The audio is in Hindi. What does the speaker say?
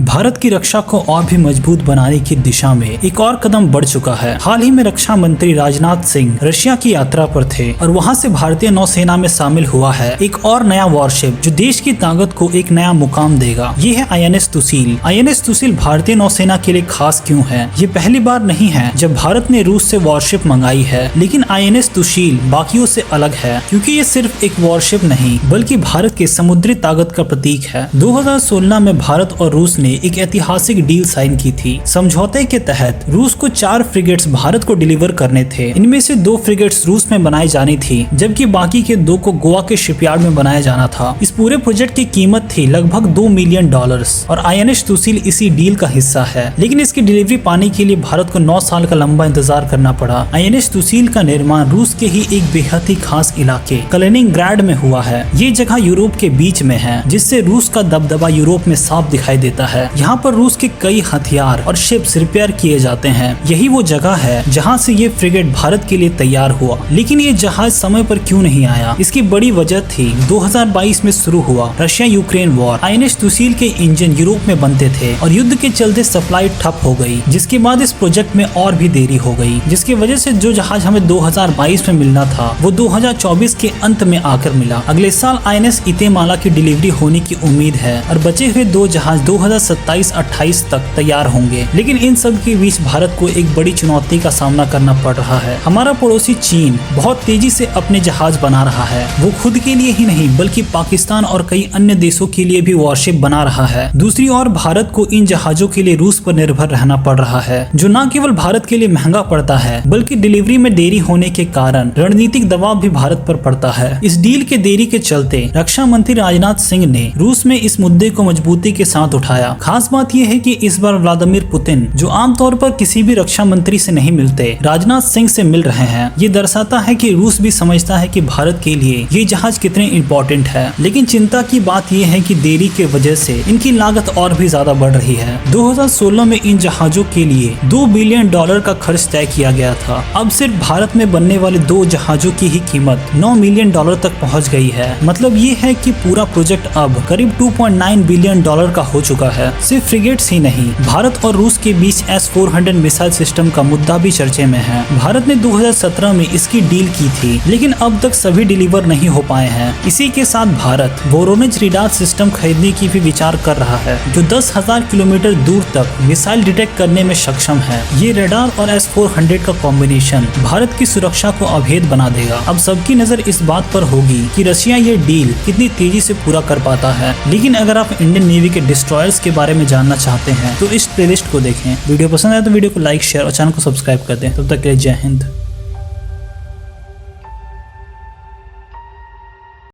भारत की रक्षा को और भी मजबूत बनाने की दिशा में एक और कदम बढ़ चुका है। हाल ही में रक्षा मंत्री राजनाथ सिंह रशिया की यात्रा पर थे और वहां से भारतीय नौसेना में शामिल हुआ है एक और नया वॉरशिप जो देश की ताकत को एक नया मुकाम देगा। ये है INS तुसील। INS तुसील भारतीय नौसेना के लिए खास क्यों है? ये पहली बार नहीं है जब भारत ने रूस से वॉरशिप मंगाई है, लेकिन INS तुसील बाकियों से अलग है क्योंकि ये सिर्फ एक वॉरशिप नहीं बल्कि भारत के समुद्री ताकत का प्रतीक है। 2016 में भारत और रूस ने एक ऐतिहासिक डील साइन की थी। समझौते के तहत रूस को 4 फ्रिगेट्स भारत को डिलीवर करने थे। इनमें से 2 फ्रिगेट्स रूस में बनाई जानी थी जबकि बाकी के 2 को गोवा के शिपयार्ड में बनाया जाना था। इस पूरे प्रोजेक्ट की कीमत थी लगभग $2 मिलियन और INS तुसील इसी डील का हिस्सा है। लेकिन इसकी डिलीवरी पाने के लिए भारत को 9 साल का लंबा इंतजार करना पड़ा। INS तुसील का निर्माण रूस के ही एक बेहद ही खास इलाके कलिनिंग्राड में हुआ है। ये जगह यूरोप के बीच में है जिससे रूस का दबदबा यूरोप में साफ दिखाई देता है। यहाँ पर रूस के कई हथियार और शिप्स रिपेयर किए जाते हैं। यही वो जगह है जहाँ से ये फ्रिगेट भारत के लिए तैयार हुआ। लेकिन ये जहाज समय पर क्यों नहीं आया? इसकी बड़ी वजह थी 2022 में शुरू हुआ Russia Ukraine war. INS Tushil के इंजन यूरोप में बनते थे और युद्ध के चलते सप्लाई ठप हो गई, जिसके बाद इस प्रोजेक्ट में और भी देरी हो गई, जिसकी वजह से जो जहाज हमें 2022 में मिलना था वो 2024 के अंत में आकर मिला। अगले साल INS इतेमाला की डिलीवरी होने की उम्मीद है और बचे हुए 2 जहाज 2027-28 तक तैयार होंगे। लेकिन इन सब के बीच भारत को एक बड़ी चुनौती का सामना करना पड़ रहा है। हमारा पड़ोसी चीन बहुत तेजी से अपने जहाज बना रहा है। वो खुद के लिए ही नहीं बल्कि पाकिस्तान और कई अन्य देशों के लिए भी वॉरशिप बना रहा है। दूसरी ओर भारत को इन जहाजों के लिए रूस पर निर्भर रहना पड़ रहा है, जो न केवल भारत के लिए महंगा पड़ता है बल्कि डिलीवरी में देरी होने के कारण रणनीतिक दबाव भी भारत पर पड़ता है। इस डील के देरी के चलते रक्षा मंत्री राजनाथ सिंह ने रूस में इस मुद्दे को मजबूती के साथ उठाया। खास बात यह है कि इस बार व्लादिमीर पुतिन, जो आमतौर पर किसी भी रक्षा मंत्री से नहीं मिलते, राजनाथ सिंह से मिल रहे हैं। ये दर्शाता है कि रूस भी समझता है कि भारत के लिए ये जहाज कितने इम्पोर्टेंट है। लेकिन चिंता की बात यह है कि देरी के वजह से इनकी लागत और भी ज्यादा बढ़ रही है। 2016 में इन जहाजों के लिए $2 बिलियन का खर्च तय किया गया था। अब सिर्फ भारत में बनने वाले 2 जहाजों की ही कीमत $9 मिलियन तक पहुँच गई है। मतलब ये है कि पूरा प्रोजेक्ट अब करीब $2.9 बिलियन का हो चुका है। सिर्फ फ्रिगेट्स ही नहीं, भारत और रूस के बीच S-400 मिसाइल सिस्टम का मुद्दा भी चर्चे में है। भारत ने 2017 में इसकी डील की थी, लेकिन अब तक सभी डिलीवर नहीं हो पाए हैं। इसी के साथ भारत वोरोनिज रेडार सिस्टम खरीदने की भी विचार कर रहा है, जो 10,000 किलोमीटर दूर तक मिसाइल डिटेक्ट करने में सक्षम है। ये रेडार और S-400 का कॉम्बिनेशन भारत की सुरक्षा को अभेद बना देगा। अब सबकी नजर इस बात पर होगी कि रशिया ये डील कितनी तेजी से पूरा कर पाता है। लेकिन अगर आप इंडियन नेवी के डिस्ट्रॉयर्स के बारे में जानना चाहते हैं तो इस प्लेलिस्ट को देखें। वीडियो पसंद आए तो वीडियो को लाइक, शेयर और चैनल को सब्सक्राइब कर दें। तब तक के लिए जय हिंद।